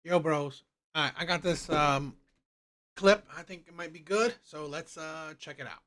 Yo, bros. All right, I got this clip. I think it might be good, so let's check it out.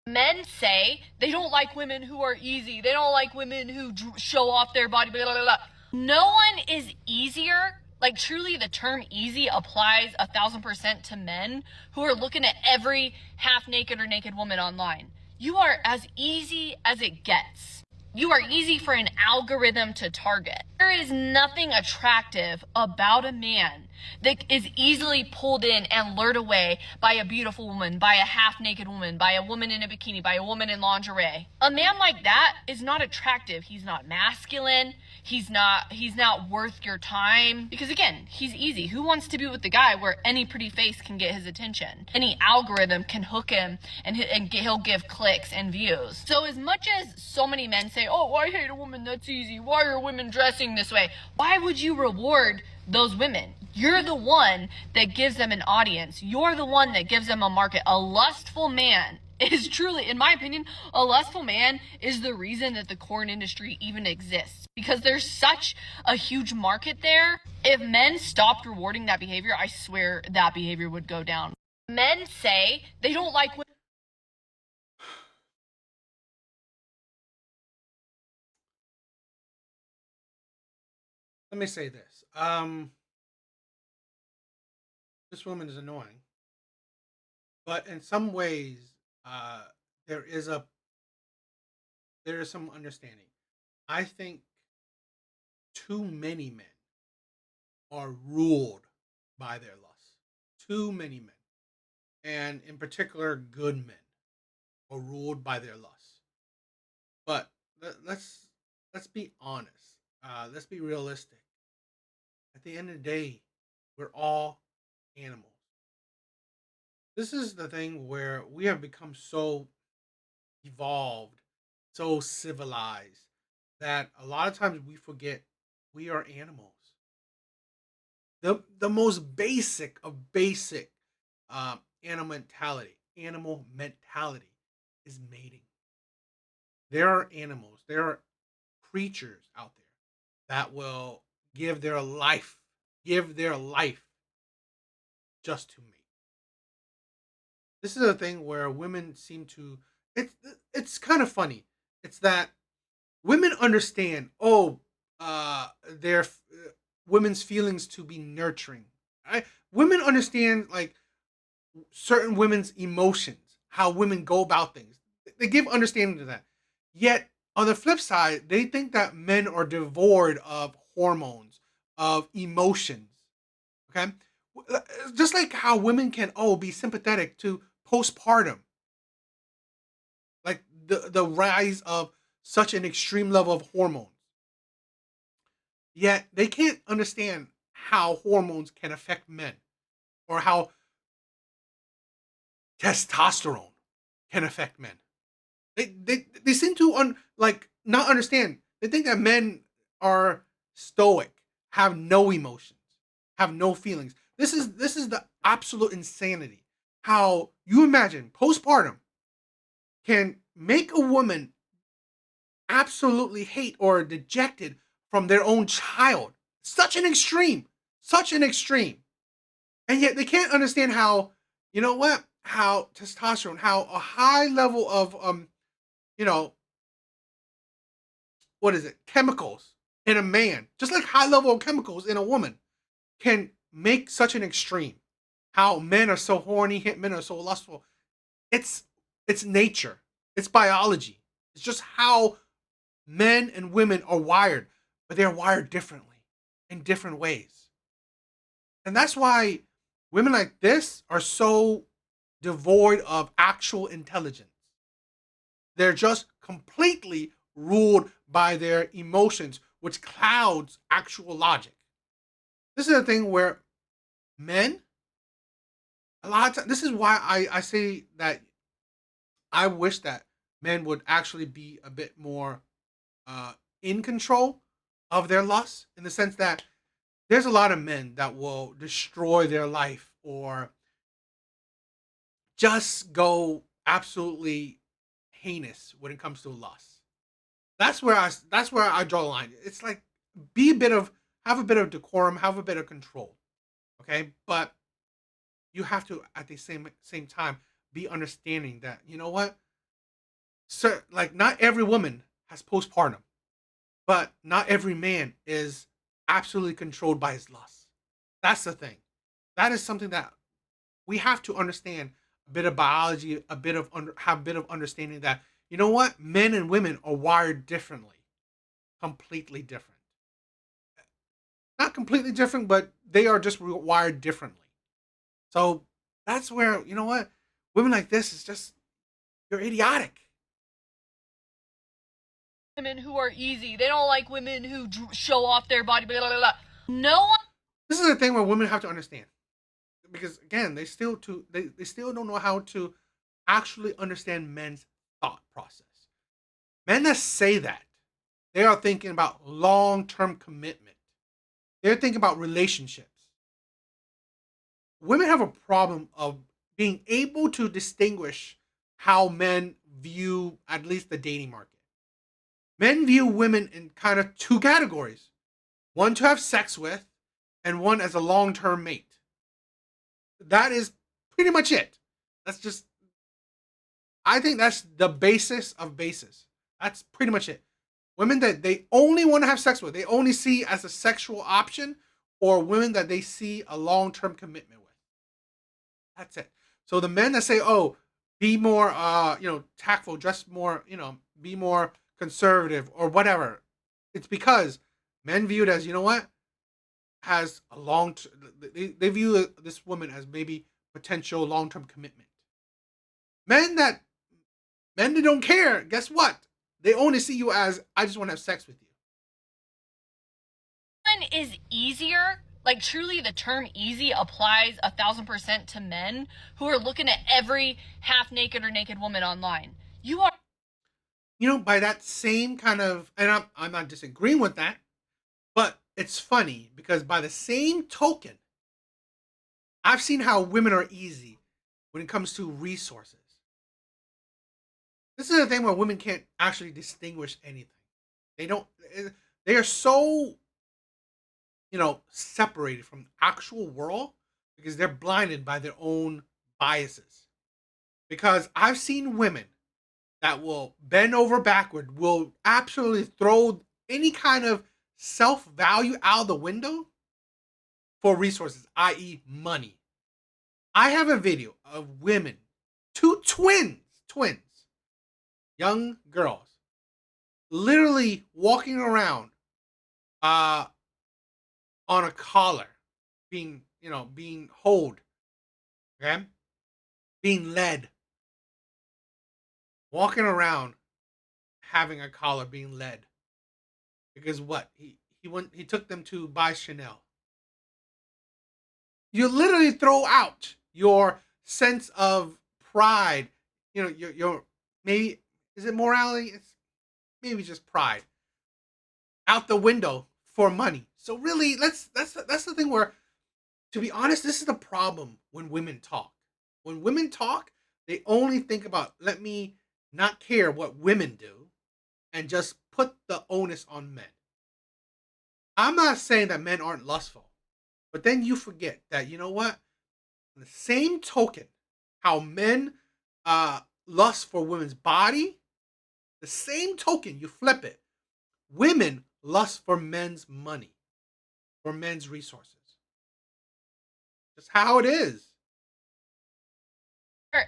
Men say they don't like women who are easy. They don't like women who show off their body. Blah, blah, blah. No one is easier. Like truly, the term "easy" applies 1,000% to men who are looking at every half naked or naked woman online. You are as easy as it gets. You are easy for an algorithm to target. There is nothing attractive about a man that is easily pulled in and lured away by a beautiful woman, by a half naked woman, by a woman in a bikini, by a woman in lingerie. A man like that is not attractive. He's not masculine. He's not worth your time because again, he's easy. Who wants to be with the guy where any pretty face can get his attention? Any algorithm can hook him and he'll give clicks and views. So as much as so many men say, "Oh, I hate a woman that's easy. Why are women dressing this way?" Why would you reward those women? You're the one that gives them an audience. You're the one that gives them a market. A lustful man is truly, in my opinion, a lustful man is the reason that the corn industry even exists. Because there's such a huge market there. If men stopped rewarding that behavior, I swear that behavior would go down. Men say they don't like women. Let me say this. This woman is annoying, but in some ways, uh, there is a there is some understanding. I think too many men are ruled by their lust. Too many men, and in particular, good men, are ruled by their lust. But let's be honest. Let's be realistic. At the end of the day, we're all animals. This is the thing where we have become so evolved, so civilized that a lot of times we forget we are animals. The most basic of basic animal mentality is mating. There are animals, there are creatures out there that will give their life, give their life just to mate. This is a thing where women seem to it's it's kind of funny. It's that women understand, their women's feelings to be nurturing. Women understand like certain women's emotions, how women go about things. They give understanding to that. Yet on the flip side, they think that men are devoid of hormones, of emotions. Okay, just like how women can be sympathetic to postpartum, like the rise of such an extreme level of hormones. Yet they can't understand how hormones can affect men or how testosterone can affect men. They seem to not understand. They think that men are stoic, have no emotions, have no feelings. This is the absolute insanity. How you imagine postpartum can make a woman absolutely hate or dejected from their own child. Such an extreme, such an extreme. And yet they can't understand how, you know what, how testosterone, how a high level of you know, what is it, chemicals in a man, just like high level of chemicals in a woman, can make such an extreme. How men are so horny, men are so lustful. It's it's nature. It's biology. It's just how men and women are wired, but they're wired differently in different ways. And that's why women like this are so devoid of actual intelligence. They're just completely ruled by their emotions, which clouds actual logic. This is a thing where men, a lot of times, this is why I say that I wish that men would actually be a bit more uh, in control of their lust, in the sense that there's a lot of men that will destroy their life or just go absolutely heinous when it comes to lust. That's where I draw the line. It's like be a bit of have a bit of decorum, have a bit of control. Okay, but you have to at the same time be understanding that you know what, sir, like not every woman has postpartum, but not every man is absolutely controlled by his lust. That's the thing. That is something that we have to understand a bit of biology, have a bit of understanding that you know what, men and women are wired differently, completely different. Not completely different, but they are just wired differently. So that's where you know what, women like this is just you're idiotic. Women who are easy. They don't like women who show off their body. Blah, blah, blah. No one. This is the thing where women have to understand because again, they still don't know how to actually understand men's thought process. Men that say that they are thinking about long term commitment. They're thinking about relationships. Women have a problem of being able to distinguish how men view at least the dating market. Men view women in kind of two categories: one to have sex with, and one as a long term mate. That is pretty much it. That's just, I think that's the basis of basis. That's pretty much it. Women that they only want to have sex with, they only see as a sexual option, or women that they see a long term commitment with. That's it. So the men that say, "Oh, be more, tactful, dress more, be more conservative or whatever," it's because men view it as, you know what, has a they view this woman as maybe potential long term commitment. Men that men that don't care, guess what? They only see you as I just want to have sex with you. One is easier. Like truly, the term "easy" applies 1,000% to men who are looking at every half naked or naked woman online. You are. By that same kind of, and I'm not disagreeing with that, but it's funny because by the same token, I've seen how women are easy when it comes to resources. This is the thing where women can't actually distinguish anything. They don't. They are so separated from the actual world because they're blinded by their own biases. Because I've seen women that will bend over backward, will absolutely throw any kind of self value out the window for resources, i.e., money. I have a video of women, two twins, young girls, literally walking around uh, on a collar, being hold, okay, being led, walking around having a collar, being led. Because what he took them to buy Chanel. You literally throw out your sense of pride. Your maybe, is it morality? It's maybe just pride out the window for money. So really, that's the thing where, to be honest, this is the problem when women talk. When women talk, they only think about let me not care what women do and just put the onus on men. I'm not saying that men aren't lustful, but then you forget that you know what? On the same token, how men lust for women's body, the same token, you flip it. Women lust for men's money, for men's resources. That's how it is.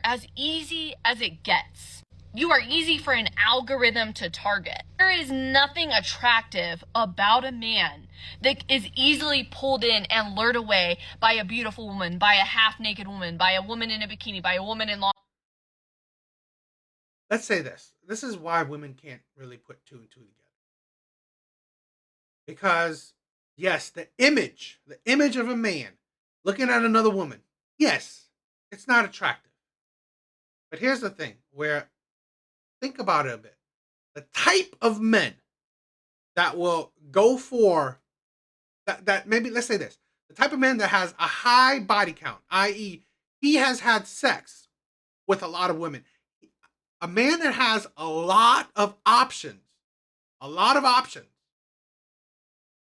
As easy as it gets. You are easy for an algorithm to target. There is nothing attractive about a man that is easily pulled in and lured away by a beautiful woman, by a half naked woman, by a woman in a bikini, by a woman in long. Let's say this. This is why women can't really put two and two together. Because yes, the image of a man looking at another woman, yes, it's not attractive. But here's the thing where, think about it a bit. The type of men that will go for that maybe, let's say this, the type of man that has a high body count, i.e., he has had sex with a lot of women. A man that has a lot of options,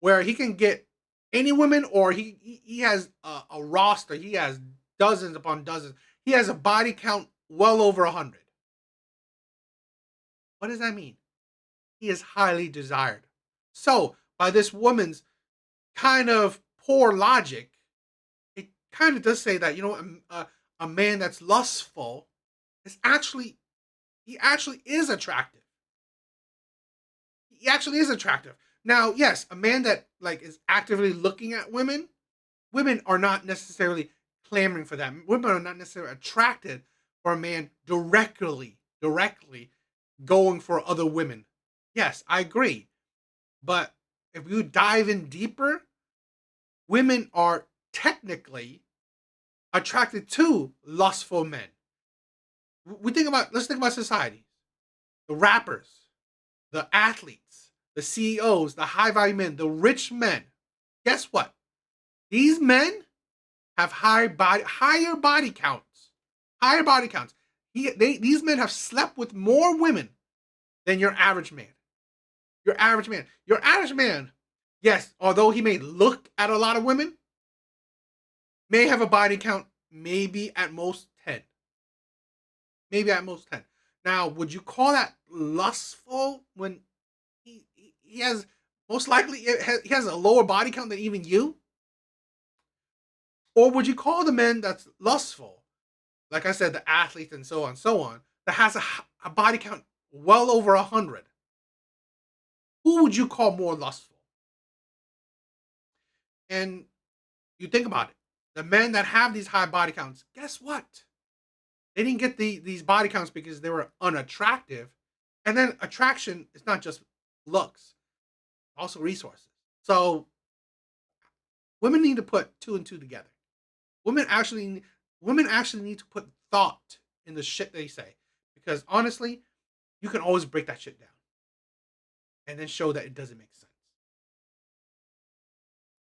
where he can get Any women, or he has a roster. He has dozens upon dozens. He has a body count well over 100. What does that mean? He is highly desired. So, by this woman's kind of poor logic, it kind of does say that, a man that's lustful is actually he actually is attractive. He actually is attractive. Now, yes, a man that like is actively looking at women are not necessarily clamoring for that. Women are not necessarily attracted for a man directly going for other women. Yes, I agree. But if you dive in deeper, women are technically attracted to lustful men. Let's think about society. The rappers, the athletes, the CEOs, the high value men, the rich men. Guess what? These men have higher body counts. Higher body counts. These men have slept with more women than your average man. Your average man. Your average man, yes, although he may look at a lot of women, may have a body count maybe at most 10. Maybe at most 10. Now, would you call that lustful when he has most likely he has a lower body count than even you? Or would you call the man that's lustful, like I said, the athlete and so on, that has a body count well over 100? Who would you call more lustful? And you think about it. The men that have these high body counts, guess what? They didn't get these body counts because they were unattractive. And then attraction is not just looks, also resources. So women need to put two and two together. Women actually need to put thought in the shit they say. Because honestly, you can always break that shit down and then show that it doesn't make sense.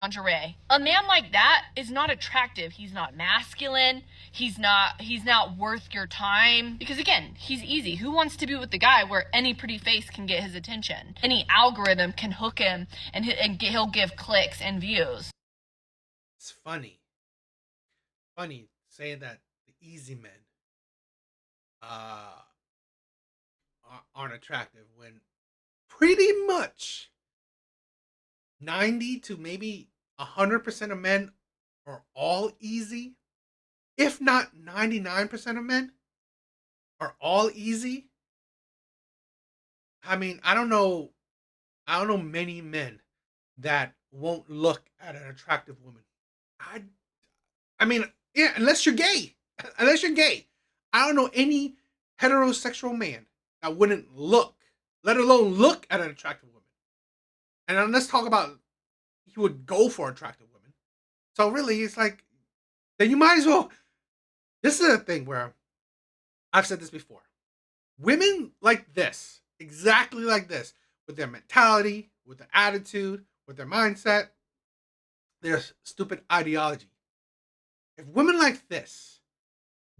Lingerie. A man like that is not attractive. He's not masculine. He's not worth your time. Because again, he's easy. Who wants to be with the guy where any pretty face can get his attention? Any algorithm can hook him and he'll give clicks and views. It's funny. Funny saying that the easy men uh aren't attractive when pretty much 90 to maybe 100% of men are all easy, if not 99% of men are all easy. I mean, I don't know many men that won't look at an attractive woman. I I mean, yeah, unless you're gay. Unless you're gay. I don't know any heterosexual man that wouldn't look, let alone look at an attractive woman. And then let's talk about he would go for attractive women. So really, it's like then you might as well. This is a thing where I've said this before. Women like this, exactly like this, with their mentality, with their attitude, with their mindset, their stupid ideology. If women like this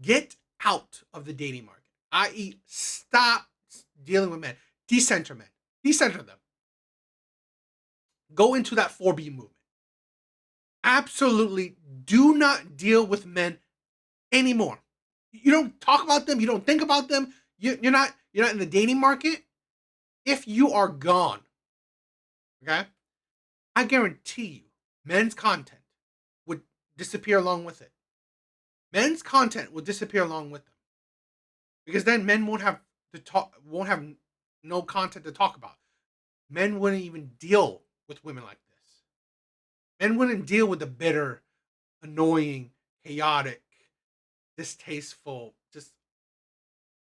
get out of the dating market, i.e., stop dealing with men, decenter men, decenter them, go into that 4B movement. Absolutely do not deal with men anymore. You don't talk about them. You don't think about them. You're not in the dating market. If you are gone, okay, I guarantee you, men's content would disappear along with it. Men's content will disappear along with them because then men won't have no content to talk about. Men wouldn't even deal with women like this. Men wouldn't deal with the bitter, annoying, chaotic, distasteful, just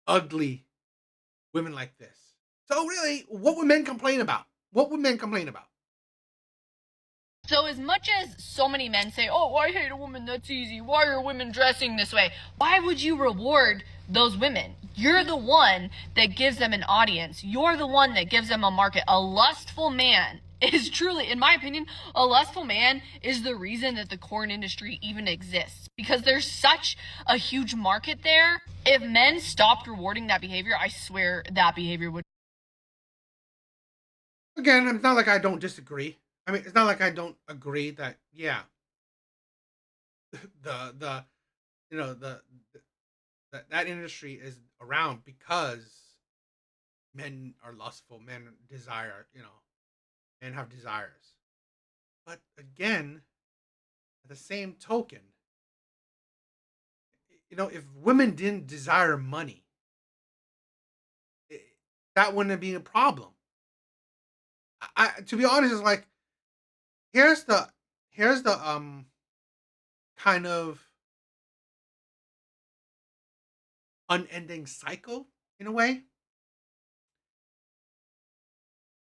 ugly women like this. So really, what would men complain about? What would men complain about? So as much as so many men say, oh, I hate a woman that's easy. Why are women dressing this way? Why would you reward those women? You're the one that gives them an audience. You're the one that gives them a market. A lustful man is truly, in my opinion, a lustful man is the reason that the corn industry even exists. Because there's such a huge market there. If men stopped rewarding that behavior, I swear that behavior would. Again, it's not like I don't disagree. I mean, it's not like I don't agree that yeah, the you know the that industry is around because men are lustful, men desire, men have desires. But again, at the same token, if women didn't desire money, i- that wouldn't be a problem. To be honest, it's like here's the here's the kind of unending cycle in a way.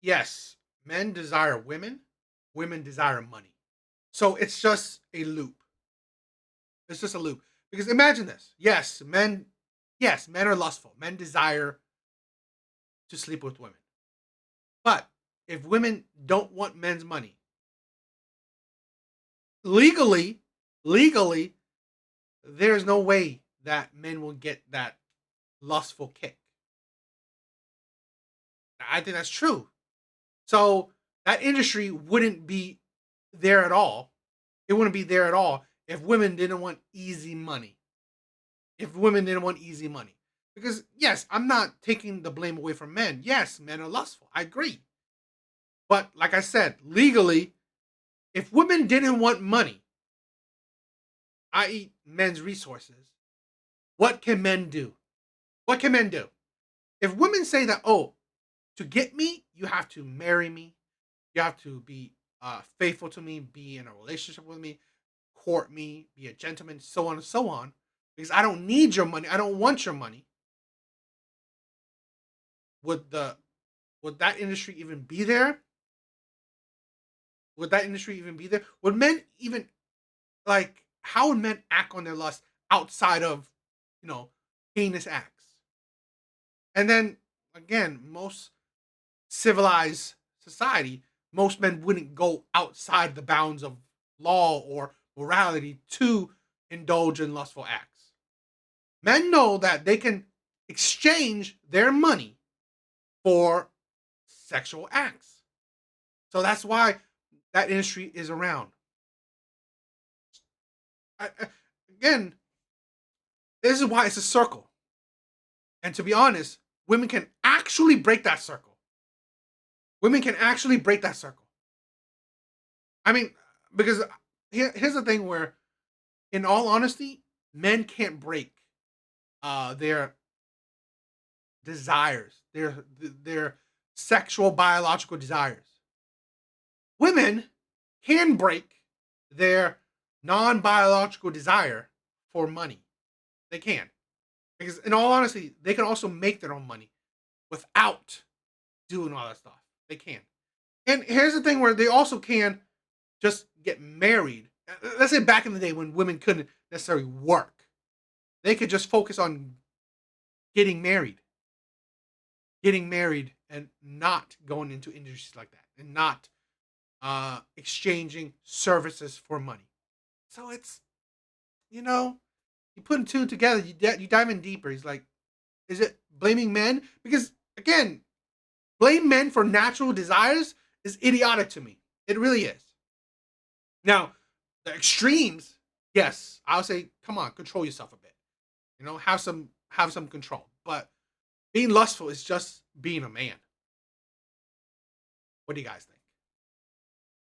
Yes, men desire women, women desire money. So it's just a loop. It's just a loop. Because imagine this. Yes, men are lustful. Men desire to sleep with women. But if women don't want men's money, legally, legally, there's no way that men will get that lustful kick. I think that's true. So that industry wouldn't be there at all. It wouldn't be there at all if women didn't want easy money. If women didn't want easy money. Because yes, I'm not taking the blame away from men. Yes, men are lustful. I agree. But like I said, legally, if women didn't want money, i.e., men's resources, what can men do? What can men do? If women say that, oh, to get me, you have to marry me, you have to be faithful to me, be in a relationship with me, court me, be a gentleman, so on and so on, because I don't need your money, I don't want your money. Would the would that industry even be there? Would that industry even be there? Would men even like how would men act on their lust outside of you know heinous acts? And then again, most civilized society, most men wouldn't go outside the bounds of law or morality to indulge in lustful acts. Men know that they can exchange their money for sexual acts. So that's why that industry is around. Again, this is why it's a circle. And to be honest, women can actually break that circle. Women can actually break that circle. I mean, because here's the thing where, in all honesty, men can't break their desires, their sexual biological desires. Women can break their non-biological desire for money. They can. Because in all honesty, they can also make their own money without doing all that stuff. They can. And here's the thing where they also can just get married. Let's say back in the day when women couldn't necessarily work. They could just focus on getting married. Getting married and not going into industries like that and not exchanging services for money. So it's, you know, you put two together, you dive in deeper. He's like, is it blaming men? Because again, blame men for natural desires is idiotic to me. It really is. Now, the extremes, yes, I'll say, come on, control yourself a bit. Have some control. But being lustful is just being a man. What do you guys think?